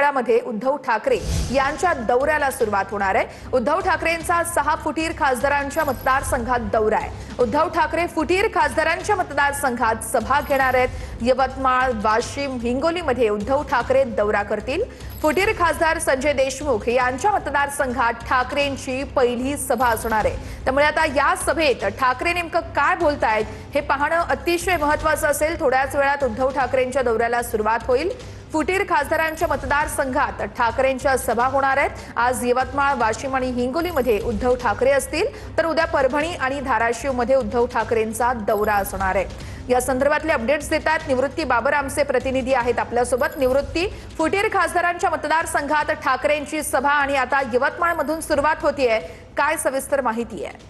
शहरामध्ये उद्धव ठाकरे यांच्या दौऱ्याला सुरुवात होणार आहे। उद्धव ठाकरेंचा 6 फुटीर खासदारांच्या मतदारसंघात दौरा आहे। उद्धव ठाकरे फुटीर खासदारांच्या मतदारसंघात सभा घेणार आहेत। यवतमाळ, वाशिम, हिंगोलीमध्ये उद्धव ठाकरे दौरा करतील। फुटीर खासदार संजय देशमुख यांच्या मतदारसंघात ठाकरेंची पहिली सभा असणार आहे। त्यामुळे आता या सभेत ठाकरे नेमकं काय बोलतायत हे पाहणं अतिशय महत्त्वाचं असेल। थोड्याच वेळात उद्धव ठाकरेंच्या दौऱ्याला सुरुवात होईल। फुटीर खासदारांच्या मतदारसंघात ठाकरेंच्या सभा होणार आहेत। आज यवतमाळ, वाशिम आणि हिंगोलीमध्ये उद्धव ठाकरे असतील, तर उद्या परभणी आणि धाराशिवमध्ये उद्धव ठाकरेंचा दौरा असणार आहे। या संदर्भातले अपडेट्स देतात निवृत्ती बाबर आमचे प्रतिनिधी आहेत आपल्यासोबत। निवृत्ती, फुटीर खासदारांच्या मतदारसंघात ठाकरेंची सभा आणि आता यवतमाळमधून सुरुवात होतीये, काय सविस्तर माहिती आहे?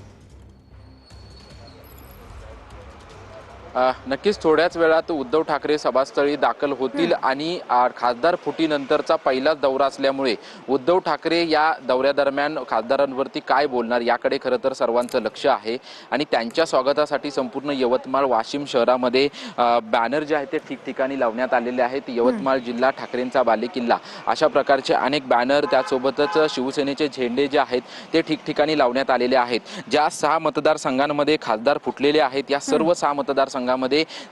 नक्कीच थोड्याच वेळात उद्धव ठाकरे सभास्थळी दाखल होतील आणि खासदार फुटीनंतरचा पहिलाच दौरा असल्यामुळे उद्धव ठाकरे या दौऱ्यादरम्यान खासदारांवरती काय बोलणार याकडे खरं तर सर्वांचं लक्ष आहे। आणि त्यांच्या स्वागतासाठी संपूर्ण यवतमाळ, वाशिम शहरामध्ये बॅनर जे आहेत ते ठिकठिकाणी लावण्यात आलेले आहेत। यवतमाळ जिल्हा ठाकरेंचा बालेकिल्ला अशा प्रकारचे अनेक बॅनर, त्यासोबतच शिवसेनेचे झेंडे जे आहेत ते ठिकठिकाणी लावण्यात आलेले आहेत। ज्या 6 मतदारसंघांमध्ये खासदार फुटलेले आहेत या सर्व 6 मतदारसंघांमध्ये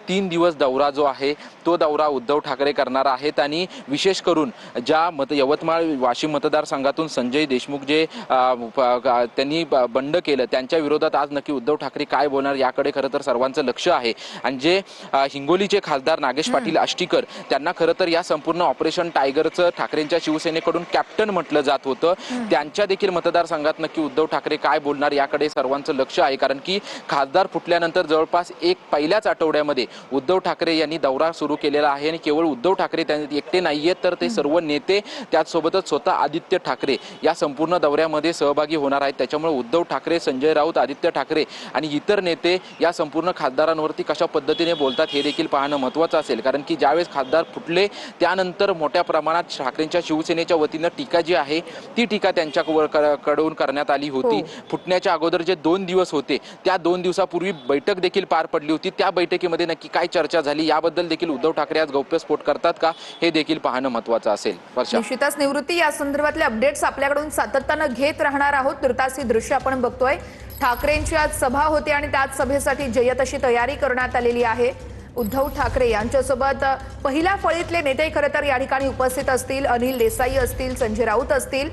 3 दिवस दौरा जो आहे तो दौरा उद्धव ठाकरे करणार आहेत। आणि विशेष करून ज्या यवतमाळ, वाशिम मतदारसंघातून संजय देशमुख जे त्यांनी बंड केलं त्यांच्या विरोधात आज नक्की उद्धव ठाकरे काय बोलणार याकडे खरं तर सर्वांचं लक्ष आहे। आणि जे हिंगोलीचे खासदार नागेश पाटील आष्टीकर त्यांना खरं तर या संपूर्ण ऑपरेशन टायगरचं ठाकरेंच्या शिवसेनेकडून कॅप्टन म्हटलं जात होतं, त्यांच्या देखील मतदारसंघात नक्की उद्धव ठाकरे काय बोलणार याकडे सर्वांचं लक्ष आहे। कारण की खासदार फुटल्यानंतर जवळपास पहिल्याच आठवड्यामध्ये उद्धव ठाकरे यांनी दौरा सुरू केलेला आहे। आणि केवळ उद्धव ठाकरे एकटे नाहीयेत, तर ते सर्व नेते त्याचसोबतच स्वतः आदित्य ठाकरे या संपूर्ण दौऱ्यामध्ये सहभागी होणार आहेत। त्याच्यामुळे उद्धव ठाकरे, संजय राऊत, आदित्य ठाकरे आणि इतर नेते या संपूर्ण खासदारांवरती कशा पद्धतीने बोलतात हे देखील पाहणं महत्त्वाचं असेल। कारण की ज्यावेळेस खासदार फुटले त्यानंतर मोठ्या प्रमाणात ठाकरेंच्या शिवसेनेच्या वतीनं टीका जी आहे ती टीका त्यांच्याकडून करण्यात आली होती। फुटण्याच्या अगोदर जे 2 दिवस होते त्या 2 दिवसापूर्वी बैठक देखील पार पडली होती। त्या बैठकीमध्ये नक्की काय चर्चा झाली याबद्दल देखील उद्धव ठाकरे आज गौप्यस्फोट करतात का हे देखील पाहणं महत्त्वाचं असेल। निश्चितच निवृत्ती, या संदर्भातले अपडेट्स आपल्याकडून सातत्यानं घेत राहणार आहोत। तुर्तास ही दृश्य आपण बघतोय, ठाकरेंची आज सभा होते आणि त्याच सभेसाठी जय्यत अशी तयारी करण्यात आलेली आहे। उद्धव ठाकरे यांच्यासोबत पहिल्या फळीतले नेते खरं तर या ठिकाणी उपस्थित असतील। अनिल देसाई असतील, संजय राऊत असतील।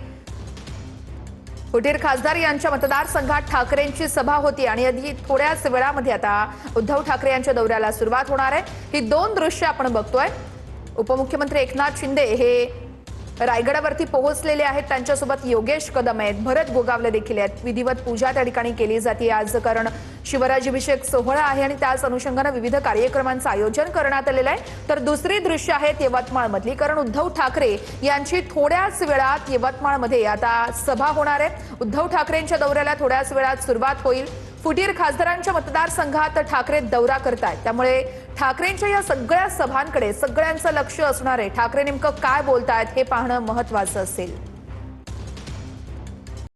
फुटीर खासदार यांच्या मतदारसंघात ठाकरेंची सभा होती आणि अगदी थोड्याच वेळामध्ये आता उद्धव ठाकरे यांच्या दौऱ्याला सुरुवात होणार आहे। ही 2 दृश्य आपण बघतोय। उपमुख्यमंत्री एकनाथ शिंदे हे रायगडावरती पोहोचलेले आहेत, त्यांच्यासोबत योगेश कदम आहेत, भरत गोगावले देखील आहेत। विधिवत पूजा त्या ठिकाणी केली जाते आज, कारण शिवराज्याभिषेक सोहळा आहे आणि त्याच अनुषंगाने विविध कार्यक्रमांचं आयोजन करण्यात आलेलं आहे। तर दुसरी दृश्य आहेत यवतमाळमधली, कारण उद्धव ठाकरे यांची थोड्याच वेळात यवतमाळमध्ये आता सभा होणार आहे। उद्धव ठाकरेंच्या दौऱ्याला थोड्याच वेळात सुरुवात होईल। फुटीर खासदारांच्या मतदारसंघात ठाकरे दौरा करतायत, त्यामुळे ठाकरेंच्या या सगळ्या सभांकडे सगळ्यांचं लक्ष असणार आहे। ठाकरे नेमकं काय बोलतायत हे पाहणं महत्त्वाचं असेल।